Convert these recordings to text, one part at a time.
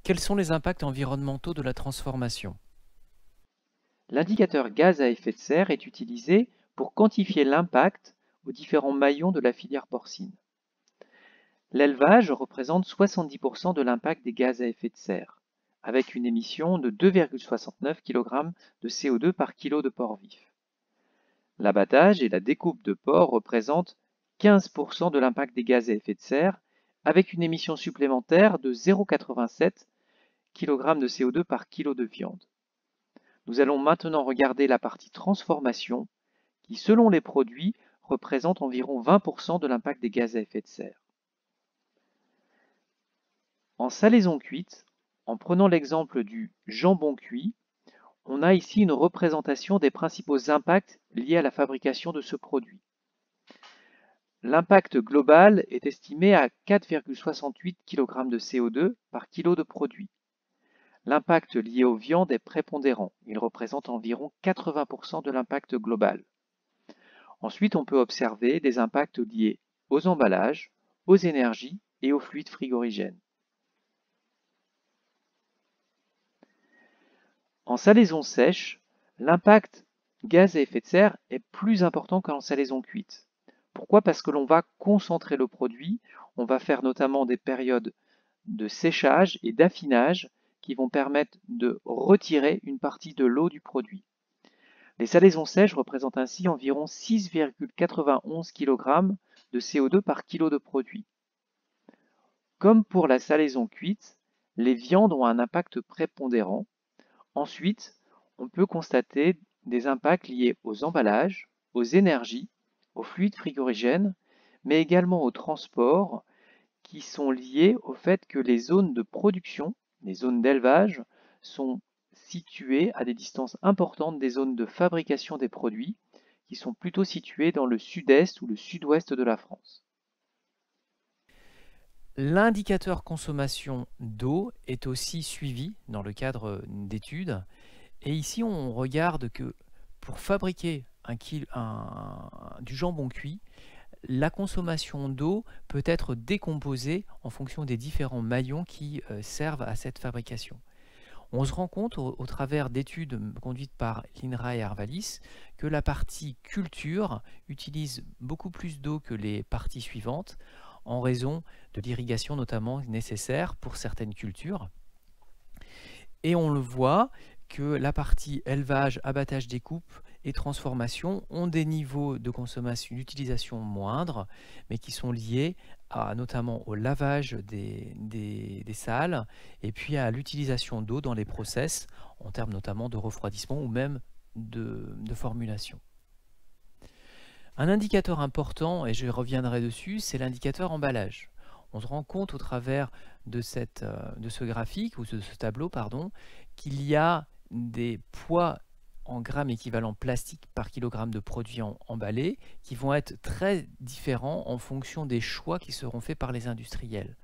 Quels sont les impacts environnementaux de la transformation? L'indicateur gaz à effet de serre est utilisé pour quantifier l'impact aux différents maillons de la filière porcine. L'élevage représente 70% de l'impact des gaz à effet de serre, avec une émission de 2,69 kg de CO2 par kilo de porc vif. L'abattage et la découpe de porc représentent 15% de l'impact des gaz à effet de serre, avec une émission supplémentaire de 0,87 kg de CO2 par kilo de viande. Nous allons maintenant regarder la partie transformation, qui, selon les produits, représente environ 20% de l'impact des gaz à effet de serre. En salaison cuite, en prenant l'exemple du jambon cuit, on a ici une représentation des principaux impacts liés à la fabrication de ce produit. L'impact global est estimé à 4,68 kg de CO2 par kilo de produit. L'impact lié aux viandes est prépondérant, il représente environ 80% de l'impact global. Ensuite, on peut observer des impacts liés aux emballages, aux énergies et aux fluides frigorigènes. En salaison sèche, l'impact gaz à effet de serre est plus important qu'en salaison cuite. Pourquoi? Parce que l'on va concentrer le produit, on va faire notamment des périodes de séchage et d'affinage qui vont permettre de retirer une partie de l'eau du produit. Les salaisons sèches représentent ainsi environ 6,91 kg de CO2 par kilo de produit. Comme pour la salaison cuite, les viandes ont un impact prépondérant. Ensuite, on peut constater des impacts liés aux emballages, aux énergies, aux fluides frigorigènes, mais également au transport, qui sont liés au fait que les zones de production, les zones d'élevage, sont situées à des distances importantes des zones de fabrication des produits, qui sont plutôt situées dans le sud-est ou le sud-ouest de la France. L'indicateur consommation d'eau est aussi suivi dans le cadre d'études. Et ici, on regarde que pour fabriquer du jambon cuit, la consommation d'eau peut être décomposée en fonction des différents maillons qui servent à cette fabrication. On se rend compte au travers d'études conduites par l'INRA et Arvalis que la partie culture utilise beaucoup plus d'eau que les parties suivantes en raison de l'irrigation notamment nécessaire pour certaines cultures. Et on le voit que la partie élevage, abattage, découpe et transformation ont des niveaux de consommation, d'utilisation moindres, mais qui sont liés notamment au lavage des salles et puis à l'utilisation d'eau dans les process, en termes notamment de refroidissement ou même de formulation. Un indicateur important, et je reviendrai dessus, c'est l'indicateur emballage. On se rend compte au travers de ce graphique, ou de ce tableau, pardon, qu'il y a des poids en grammes équivalents plastique par kilogramme de produits emballés qui vont être très différents en fonction des choix qui seront faits par les industriels.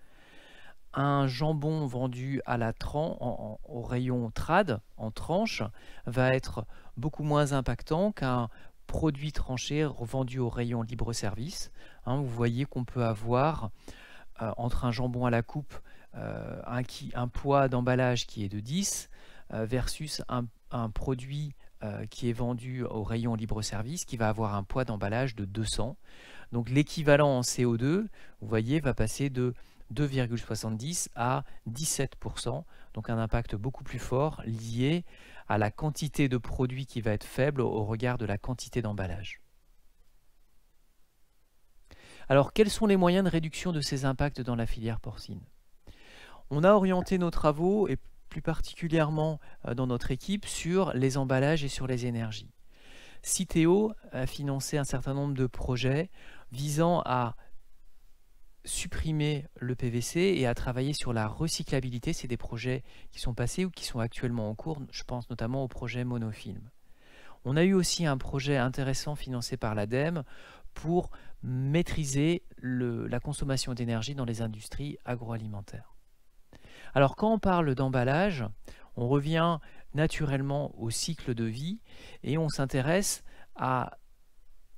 Un jambon vendu à la au rayon trad, en tranche, va être beaucoup moins impactant qu'un produit tranché vendu au rayon libre-service. Vous voyez qu'on peut avoir entre un jambon à la coupe un poids d'emballage qui est de 10 versus un produit qui est vendu au rayon libre-service qui va avoir un poids d'emballage de 200. Donc l'équivalent en CO2, vous voyez, va passer de 2,70 à 17%, donc un impact beaucoup plus fort lié à la quantité de produits qui va être faible au regard de la quantité d'emballage. Alors, quels sont les moyens de réduction de ces impacts dans la filière porcine? On a orienté nos travaux, et plus particulièrement dans notre équipe, sur les emballages et sur les énergies. Citeo a financé un certain nombre de projets visant à supprimer le PVC et à travailler sur la recyclabilité. C'est des projets qui sont passés ou qui sont actuellement en cours, je pense notamment au projet monofilm. On a eu aussi un projet intéressant financé par l'ADEME pour maîtriser la consommation d'énergie dans les industries agroalimentaires. Alors quand on parle d'emballage, on revient naturellement au cycle de vie et on s'intéresse à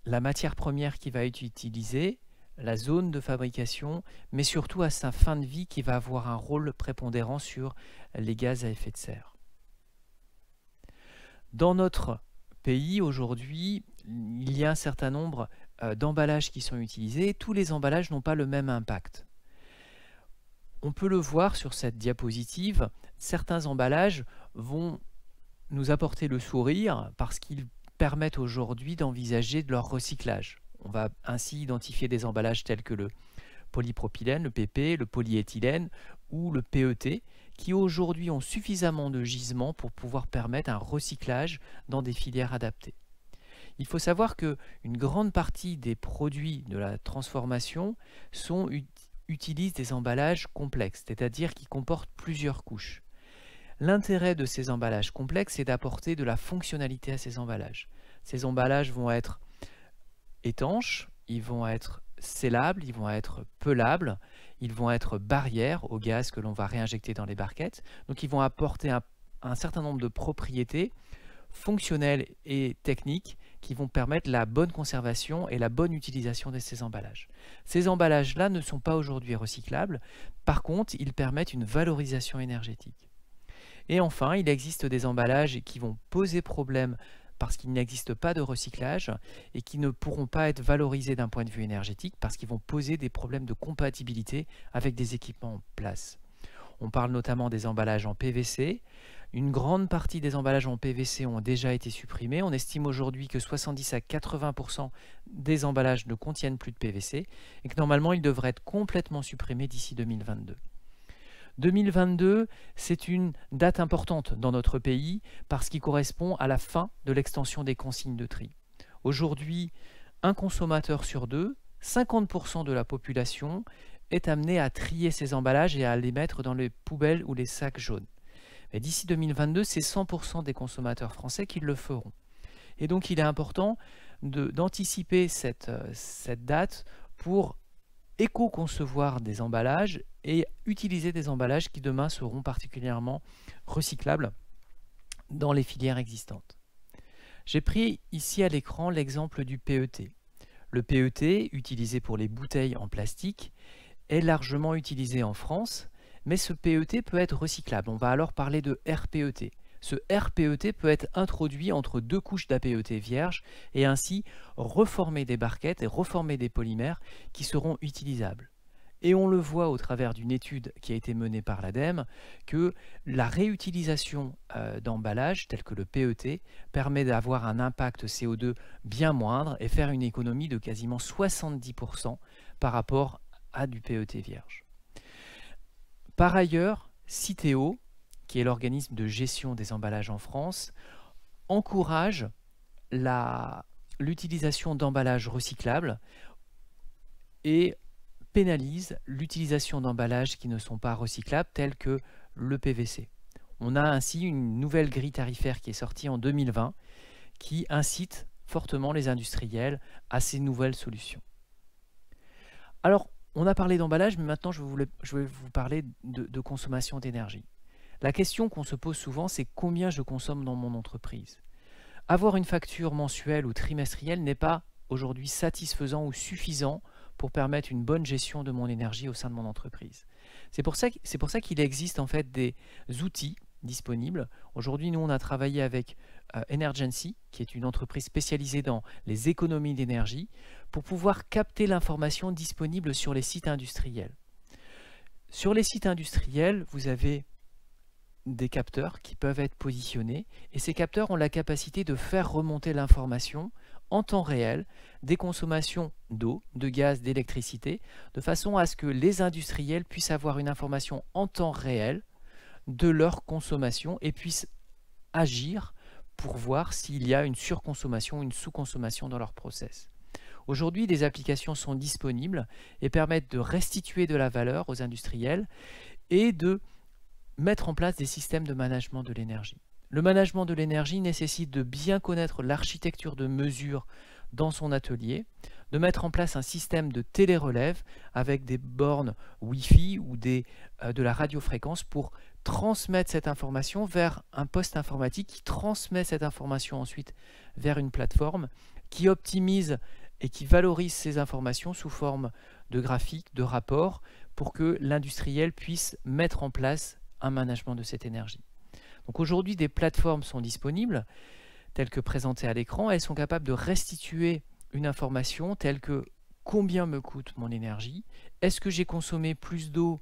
la matière première qui va être utilisée, la zone de fabrication, mais surtout à sa fin de vie qui va avoir un rôle prépondérant sur les gaz à effet de serre. Dans notre pays, aujourd'hui, il y a un certain nombre d'emballages qui sont utilisés. Tous les emballages n'ont pas le même impact. On peut le voir sur cette diapositive, certains emballages vont nous apporter le sourire parce qu'ils permettent aujourd'hui d'envisager de leur recyclage. On va ainsi identifier des emballages tels que le polypropylène, le PP, le polyéthylène ou le PET, qui aujourd'hui ont suffisamment de gisements pour pouvoir permettre un recyclage dans des filières adaptées. Il faut savoir qu'une grande partie des produits de la transformation utilisent des emballages complexes, c'est-à-dire qui comportent plusieurs couches. L'intérêt de ces emballages complexes est d'apporter de la fonctionnalité à ces emballages. Ces emballages vont être étanches, ils vont être scellables, ils vont être pelables, ils vont être barrières au gaz que l'on va réinjecter dans les barquettes. Donc ils vont apporter un certain nombre de propriétés fonctionnelles et techniques qui vont permettre la bonne conservation et la bonne utilisation de ces emballages. Ces emballages-là ne sont pas aujourd'hui recyclables, par contre ils permettent une valorisation énergétique. Et enfin, il existe des emballages qui vont poser problème parce qu'il n'existe pas de recyclage et qui ne pourront pas être valorisés d'un point de vue énergétique parce qu'ils vont poser des problèmes de compatibilité avec des équipements en place. On parle notamment des emballages en PVC. Une grande partie des emballages en PVC ont déjà été supprimés. On estime aujourd'hui que 70 à 80% des emballages ne contiennent plus de PVC et que normalement ils devraient être complètement supprimés d'ici 2022. 2022, c'est une date importante dans notre pays parce qu'il correspond à la fin de l'extension des consignes de tri. Aujourd'hui, un consommateur sur deux, 50% de la population, est amené à trier ses emballages et à les mettre dans les poubelles ou les sacs jaunes. Mais d'ici 2022, c'est 100% des consommateurs français qui le feront. Et donc, il est important d'anticiper cette date pour éco-concevoir des emballages et utiliser des emballages qui demain seront particulièrement recyclables dans les filières existantes. J'ai pris ici à l'écran l'exemple du PET. Le PET, utilisé pour les bouteilles en plastique, est largement utilisé en France, mais ce PET peut être recyclable. On va alors parler de RPET. Ce RPET peut être introduit entre deux couches d'APET vierge et ainsi reformer des barquettes et reformer des polymères qui seront utilisables. Et on le voit au travers d'une étude qui a été menée par l'ADEME que la réutilisation d'emballages tels que le PET permet d'avoir un impact CO2 bien moindre et faire une économie de quasiment 70% par rapport à du PET vierge. Par ailleurs, Citeo, qui est l'organisme de gestion des emballages en France, encourage l'utilisation d'emballages recyclables et pénalise l'utilisation d'emballages qui ne sont pas recyclables, tels que le PVC. On a ainsi une nouvelle grille tarifaire qui est sortie en 2020 qui incite fortement les industriels à ces nouvelles solutions. Alors, on a parlé d'emballage, mais maintenant je vais vous parler de consommation d'énergie. La question qu'on se pose souvent, c'est combien je consomme dans mon entreprise. Avoir une facture mensuelle ou trimestrielle n'est pas aujourd'hui satisfaisant ou suffisant pour permettre une bonne gestion de mon énergie au sein de mon entreprise. C'est pour ça qu'il existe en fait des outils disponibles. Aujourd'hui, nous, on a travaillé avec Energency, qui est une entreprise spécialisée dans les économies d'énergie, pour pouvoir capter l'information disponible sur les sites industriels. Sur les sites industriels, vous avez des capteurs qui peuvent être positionnés et ces capteurs ont la capacité de faire remonter l'information en temps réel des consommations d'eau, de gaz, d'électricité, de façon à ce que les industriels puissent avoir une information en temps réel de leur consommation et puissent agir pour voir s'il y a une surconsommation ou une sous-consommation dans leur process. Aujourd'hui, des applications sont disponibles et permettent de restituer de la valeur aux industriels et de mettre en place des systèmes de management de l'énergie. Le management de l'énergie nécessite de bien connaître l'architecture de mesure dans son atelier, de mettre en place un système de télérelève avec des bornes Wi-Fi ou de la radiofréquence pour transmettre cette information vers un poste informatique qui transmet cette information ensuite vers une plateforme qui optimise et qui valorise ces informations sous forme de graphiques, de rapports, pour que l'industriel puisse mettre en place un management de cette énergie. Donc aujourd'hui, des plateformes sont disponibles, telles que présentées à l'écran. Elles sont capables de restituer une information telle que combien me coûte mon énergie, est-ce que j'ai consommé plus d'eau,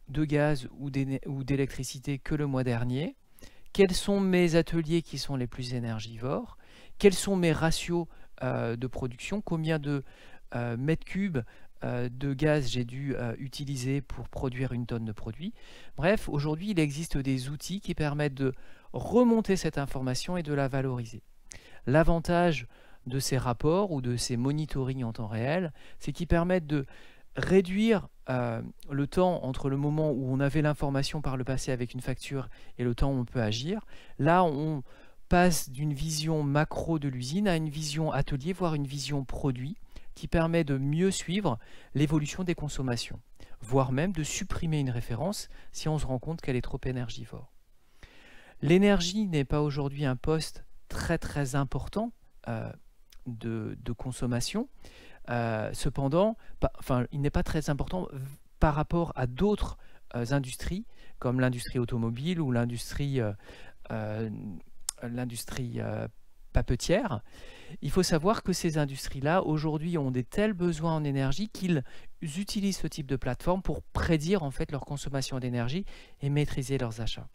de gaz ou d'électricité que le mois dernier, quels sont mes ateliers qui sont les plus énergivores, quels sont mes ratios de production, combien de mètres cubes de gaz j'ai dû utiliser pour produire une tonne de produit. Bref, aujourd'hui, il existe des outils qui permettent de remonter cette information et de la valoriser. L'avantage de ces rapports ou de ces monitoring en temps réel, c'est qu'ils permettent de réduire le temps entre le moment où on avait l'information par le passé avec une facture et le temps où on peut agir. Là, on passe d'une vision macro de l'usine à une vision atelier, voire une vision produit, qui permet de mieux suivre l'évolution des consommations, voire même de supprimer une référence si on se rend compte qu'elle est trop énergivore. L'énergie n'est pas aujourd'hui un poste très important de consommation. Cependant, il n'est pas très important par rapport à d'autres industries, comme l'industrie automobile ou l'industrie papetière. Il faut savoir que ces industries-là, aujourd'hui, ont des tels besoins en énergie qu'ils utilisent ce type de plateforme pour prédire en fait leur consommation d'énergie et maîtriser leurs achats.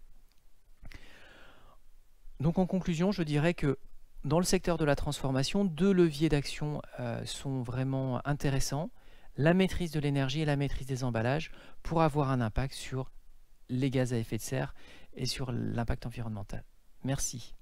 Donc en conclusion, je dirais que dans le secteur de la transformation, deux leviers d'action sont vraiment intéressants, la maîtrise de l'énergie et la maîtrise des emballages, pour avoir un impact sur les gaz à effet de serre et sur l'impact environnemental. Merci.